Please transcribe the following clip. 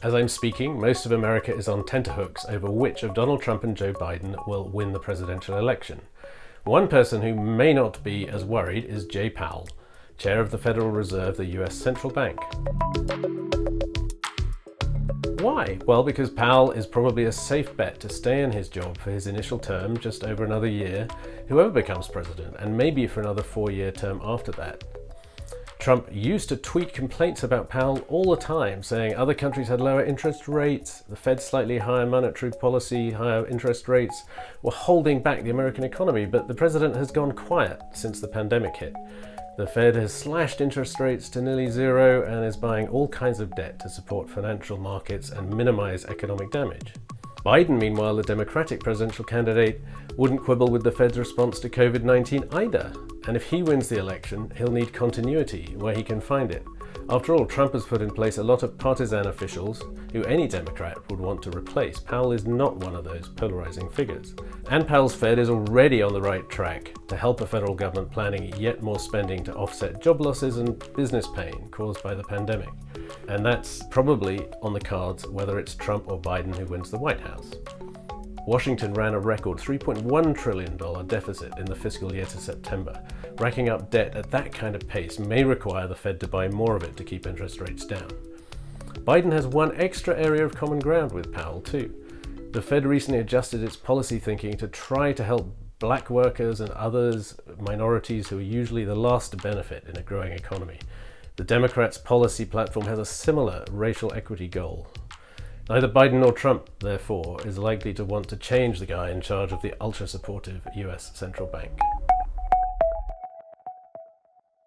As I'm speaking, most of America is on tenterhooks over which of Donald Trump and Joe Biden will win the presidential election. One person who may not be as worried is Jay Powell, chair of the Federal Reserve, the US central bank. Why? Well, because Powell is probably a safe bet to stay in his job for his initial term, just over another year, whoever becomes president, and maybe for another 4-year term after that. Trump used to tweet complaints about Powell all the time, saying other countries had lower interest rates, the Fed's slightly higher monetary policy, higher interest rates, were holding back the American economy, but the president has gone quiet since the pandemic hit. The Fed has slashed interest rates to nearly zero and is buying all kinds of debt to support financial markets and minimize economic damage. Biden, meanwhile, the Democratic presidential candidate, wouldn't quibble with the Fed's response to COVID-19 either. And if he wins the election, he'll need continuity where he can find it. After all, Trump has put in place a lot of partisan officials who any Democrat would want to replace. Powell is not one of those polarizing figures. And Powell's Fed is already on the right track to help the federal government planning yet more spending to offset job losses and business pain caused by the pandemic. And that's probably on the cards whether it's Trump or Biden who wins the White House. Washington ran a record $3.1 trillion deficit in the fiscal year to September. Racking up debt at that kind of pace may require the Fed to buy more of it to keep interest rates down. Biden has one extra area of common ground with Powell too. The Fed recently adjusted its policy thinking to try to help black workers and others, minorities who are usually the last to benefit in a growing economy. The Democrats' policy platform has a similar racial equity goal. Neither Biden nor Trump, therefore, is likely to want to change the guy in charge of the ultra-supportive US central bank.